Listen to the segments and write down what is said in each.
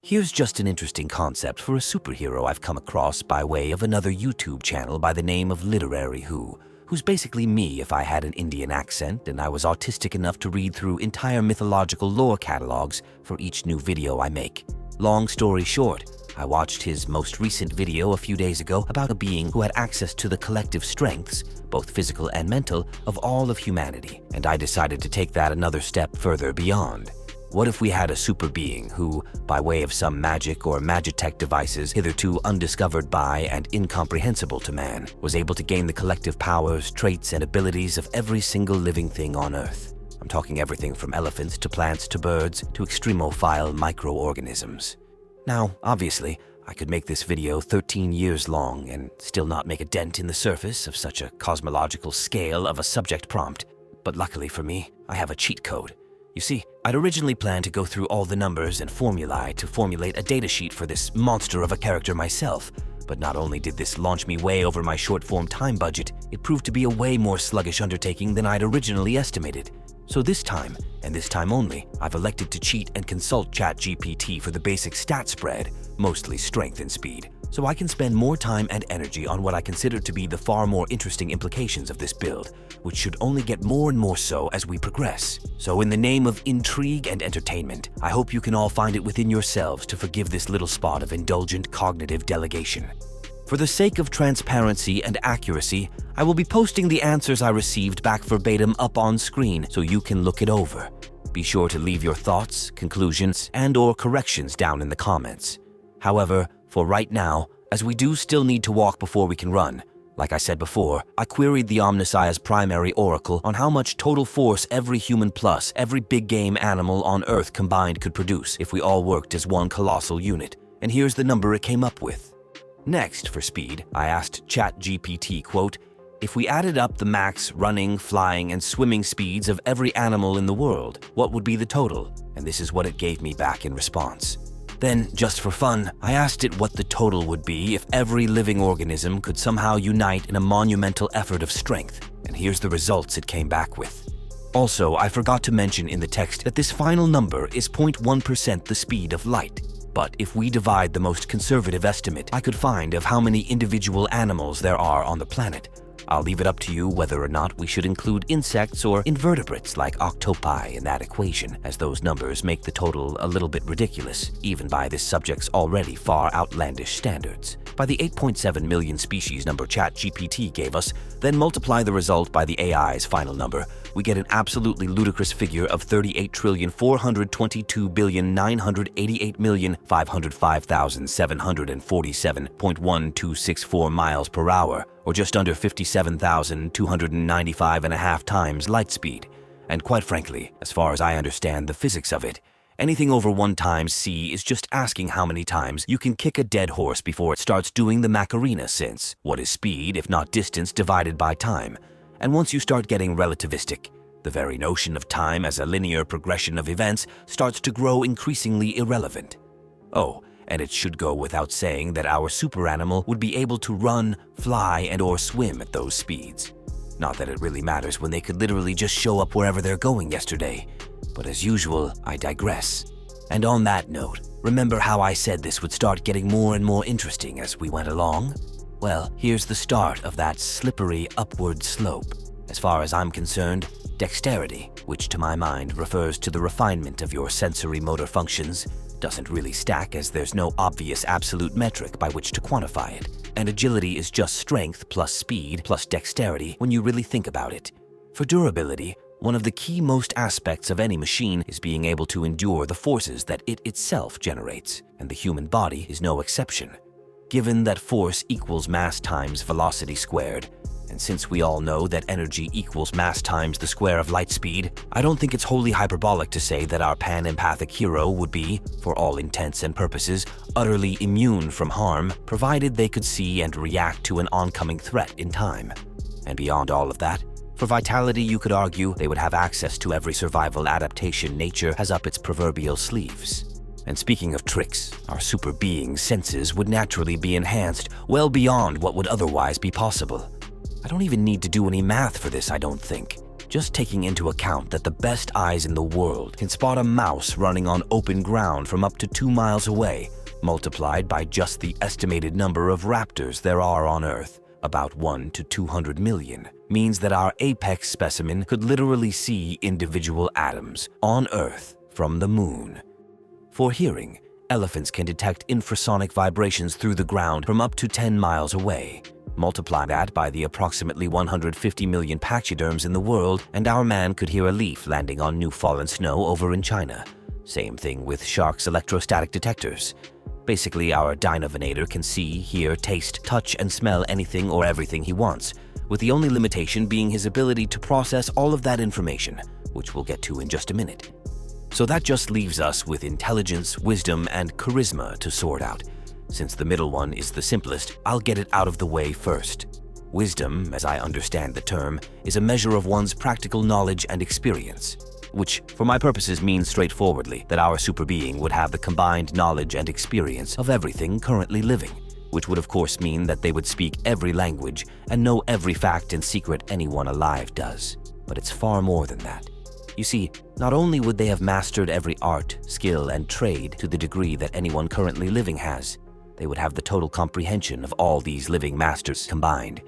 Here's just an interesting concept for a superhero I've come across by way of another YouTube channel by the name of Literary Who, who's basically me if I had an Indian accent and I was autistic enough to read through entire mythological lore catalogs for each new video I make. Long story short, I watched his most recent video a few days ago about a being who had access to the collective strengths, both physical and mental, of all of humanity, and I decided to take that another step further beyond. What if we had a super being who, by way of some magic or magitech devices hitherto undiscovered by and incomprehensible to man, was able to gain the collective powers, traits, and abilities of every single living thing on Earth? I'm talking everything from elephants to plants to birds to extremophile microorganisms. Now, obviously, I could make this video 13 years long and still not make a dent in the surface of such a cosmological scale of a subject prompt, but luckily for me, I have a cheat code. You see, I'd originally planned to go through all the numbers and formulae to formulate a datasheet for this monster of a character myself, but not only did this launch me way over my short-form time budget, it proved to be a way more sluggish undertaking than I'd originally estimated. So this time, and this time only, I've elected to cheat and consult ChatGPT for the basic stat spread, mostly strength and speed, so I can spend more time and energy on what I consider to be the far more interesting implications of this build, which should only get more and more so as we progress. So in the name of intrigue and entertainment, I hope you can all find it within yourselves to forgive this little spot of indulgent cognitive delegation. For the sake of transparency and accuracy, I will be posting the answers I received back verbatim up on screen so you can look it over. Be sure to leave your thoughts, conclusions, and/or corrections down in the comments. However, for right now, as we do still need to walk before we can run, like I said before, I queried the Omnissiah's primary oracle on how much total force every human plus every big game animal on Earth combined could produce if we all worked as one colossal unit, and here's the number it came up with. Next, for speed, I asked ChatGPT, quote, if we added up the max running, flying, and swimming speeds of every animal in the world, what would be the total? And this is what it gave me back in response. Then, just for fun, I asked it what the total would be if every living organism could somehow unite in a monumental effort of strength, and here's the results it came back with. Also, I forgot to mention in the text that this final number is 0.1% the speed of light. But if we divide the most conservative estimate I could find of how many individual animals there are on the planet, I'll leave it up to you whether or not we should include insects or invertebrates like octopi in that equation, as those numbers make the total a little bit ridiculous, even by this subject's already far outlandish standards. By the 8.7 million species number ChatGPT gave us, then multiply the result by the AI's final number, we get an absolutely ludicrous figure of 38,422,988,505,747.1264 miles per hour, or just under 57,295.5 times light speed. And quite frankly, as far as I understand the physics of it, anything over 1 times c is just asking how many times you can kick a dead horse before it starts doing the Macarena, since what is speed if not distance divided by time? And once you start getting relativistic, the very notion of time as a linear progression of events starts to grow increasingly irrelevant. Oh, and it should go without saying that our super animal would be able to run, fly, and/or swim at those speeds. Not that it really matters when they could literally just show up wherever they're going yesterday. But as usual, I digress. And on that note, remember how I said this would start getting more and more interesting as we went along? Well, here's the start of that slippery upward slope. As far as I'm concerned, dexterity, which to my mind refers to the refinement of your sensory motor functions, doesn't really stack as there's no obvious absolute metric by which to quantify it. And agility is just strength plus speed plus dexterity when you really think about it. For durability, one of the key most aspects of any machine is being able to endure the forces that it itself generates, and the human body is no exception. Given that force equals mass times velocity squared, and since we all know that energy equals mass times the square of light speed, I don't think it's wholly hyperbolic to say that our pan-empathic hero would be, for all intents and purposes, utterly immune from harm, provided they could see and react to an oncoming threat in time. And beyond all of that, for vitality, you could argue they would have access to every survival adaptation nature has up its proverbial sleeves. And speaking of tricks, our super being's senses would naturally be enhanced well beyond what would otherwise be possible. I don't even need to do any math for this, I don't think. just taking into account that the best eyes in the world can spot a mouse running on open ground from up to 2 miles away, multiplied by just the estimated number of raptors there are on Earth, about 1 to 200 million, means that our apex specimen could literally see individual atoms on Earth from the moon. For hearing, elephants can detect infrasonic vibrations through the ground from up to 10 miles away. Multiply that by the approximately 150 million pachyderms in the world, and our man could hear a leaf landing on new fallen snow over in China. Same thing with sharks' electrostatic detectors. Basically, our Dinovinator can see, hear, taste, touch, and smell anything or everything he wants, with the only limitation being his ability to process all of that information, which we'll get to in just a minute. So that just leaves us with intelligence, wisdom, and charisma to sort out. Since the middle one is the simplest, I'll get it out of the way first. Wisdom, as I understand the term, is a measure of one's practical knowledge and experience, which for my purposes means straightforwardly that our super being would have the combined knowledge and experience of everything currently living, which would of course mean that they would speak every language and know every fact and secret anyone alive does. But it's far more than that. You see, not only would they have mastered every art, skill, and trade to the degree that anyone currently living has, they would have the total comprehension of all these living masters combined,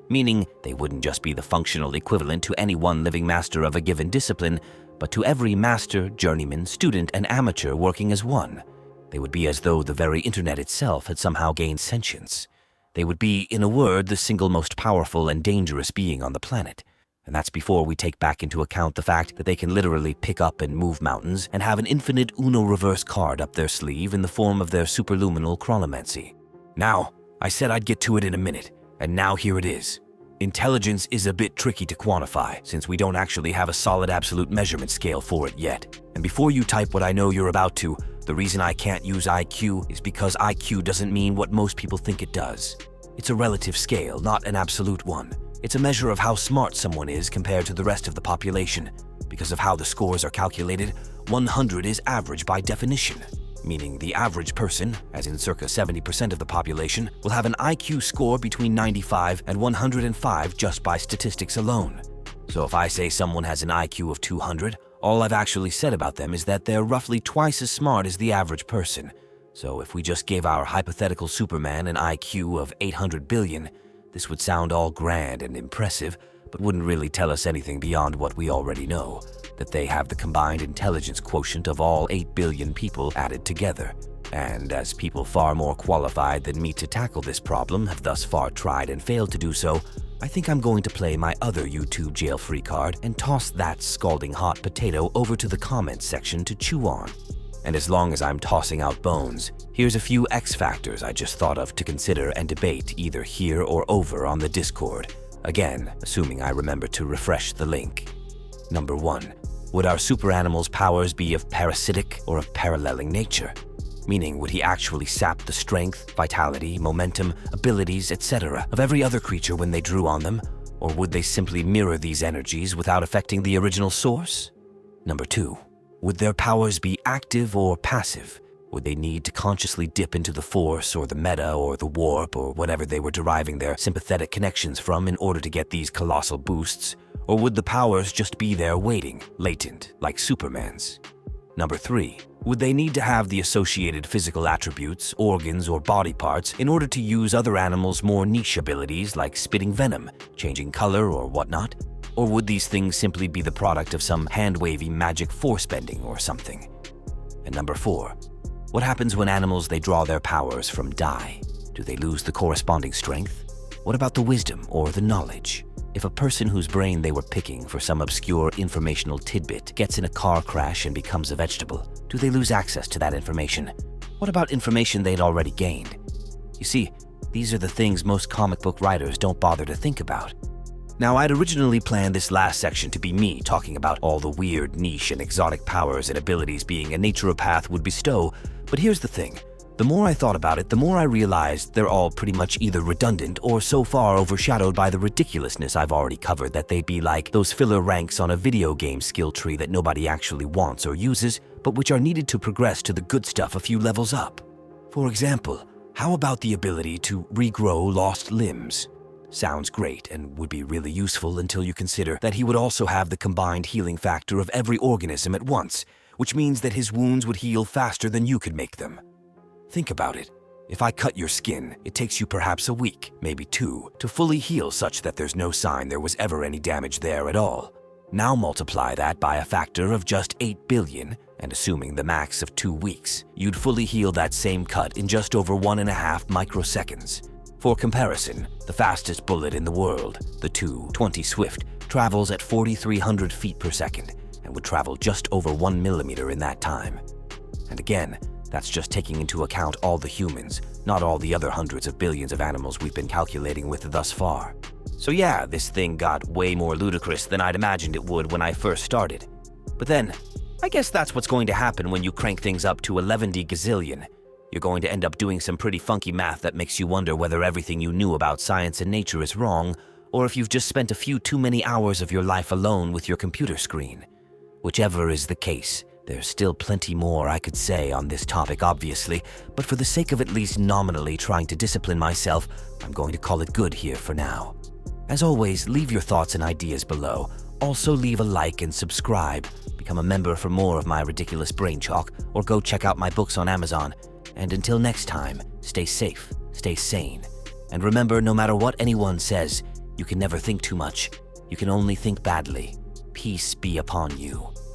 meaning they wouldn't just be the functional equivalent to any one living master of a given discipline, but to every master, journeyman, student, and amateur working as one. They would be as though the very internet itself had somehow gained sentience. They would be, in a word, the single most powerful and dangerous being on the planet. And that's before we take back into account the fact that they can literally pick up and move mountains and have an infinite Uno reverse card up their sleeve in the form of their superluminal chronomancy. Now, I said I'd get to it in a minute, and now here it is. Intelligence is a bit tricky to quantify, since we don't actually have a solid absolute measurement scale for it yet. And before you type what I know you're about to, the reason I can't use IQ is because IQ doesn't mean what most people think it does. It's a relative scale, not an absolute one. It's a measure of how smart someone is compared to the rest of the population. Because of how the scores are calculated, 100 is average by definition, meaning the average person, as in circa 70% of the population, will have an IQ score between 95 and 105 just by statistics alone. So if I say someone has an IQ of 200, all I've actually said about them is that they're roughly twice as smart as the average person. So if we just gave our hypothetical Superman an IQ of 800 billion, this would sound all grand and impressive, but wouldn't really tell us anything beyond what we already know, that they have the combined intelligence quotient of all 8 billion people added together. And as people far more qualified than me to tackle this problem have thus far tried and failed to do so, I think I'm going to play my other YouTube jail-free card and toss that scalding hot potato over to the comments section to chew on. And as long as I'm tossing out bones, here's a few X factors I just thought of to consider and debate either here or over on the Discord. Again, assuming I remember to refresh the link. Number 1. Would our super animal's powers be of parasitic or of paralleling nature? Meaning, would he actually sap the strength, vitality, momentum, abilities, etc. of every other creature when they drew on them? Or would they simply mirror these energies without affecting the original source? Number 2. Would their powers be active or passive? Would they need to consciously dip into the force or the meta or the warp or whatever they were deriving their sympathetic connections from in order to get these colossal boosts? Or would the powers just be there waiting, latent, like Superman's? Number 3. Would they need to have the associated physical attributes, organs, or body parts in order to use other animals' more niche abilities like spitting venom, changing color, or whatnot? Or would these things simply be the product of some hand-wavy magic force bending or something? And number 4. What happens when animals they draw their powers from die? Do they lose the corresponding strength? What about the wisdom or the knowledge? If a person whose brain they were picking for some obscure informational tidbit gets in a car crash and becomes a vegetable, do they lose access to that information? What about information they'd already gained? You see, these are the things most comic book writers don't bother to think about. Now, I'd originally planned this last section to be me talking about all the weird, niche, and exotic powers and abilities being a naturopath would bestow, but here's the thing. The more I thought about it, the more I realized they're all pretty much either redundant or so far overshadowed by the ridiculousness I've already covered that they'd be like those filler ranks on a video game skill tree that nobody actually wants or uses, but which are needed to progress to the good stuff a few levels up. For example, how about the ability to regrow lost limbs? Sounds great and would be really useful until you consider that he would also have the combined healing factor of every organism at once, which means that his wounds would heal faster than you could make them. Think about it. If I cut your skin, it takes you perhaps a week, maybe 2, to fully heal such that there's no sign there was ever any damage there at all. Now multiply that by a factor of just 8 billion, and assuming the max of 2 weeks, you'd fully heal that same cut in just over 1.5 microseconds. For comparison, the fastest bullet in the world, the .220 Swift, travels at 4,300 feet per second and would travel just over 1 millimeter in that time. And again, that's just taking into account all the humans, not all the other hundreds of billions of animals we've been calculating with thus far. So yeah, this thing got way more ludicrous than I'd imagined it would when I first started. But then, I guess that's what's going to happen when you crank things up to 11 gazillion. You're going to end up doing some pretty funky math that makes you wonder whether everything you knew about science and nature is wrong, or if you've just spent a few too many hours of your life alone with your computer screen. Whichever is the case, there's still plenty more I could say on this topic, obviously, but for the sake of at least nominally trying to discipline myself, I'm going to call it good here for now. As always, leave your thoughts and ideas below. Also leave a like and subscribe, become a member for more of my ridiculous brain chalk, or go check out my books on Amazon. And until next time, stay safe, stay sane, and remember, no matter what anyone says, you can never think too much. You can only think badly. Peace be upon you.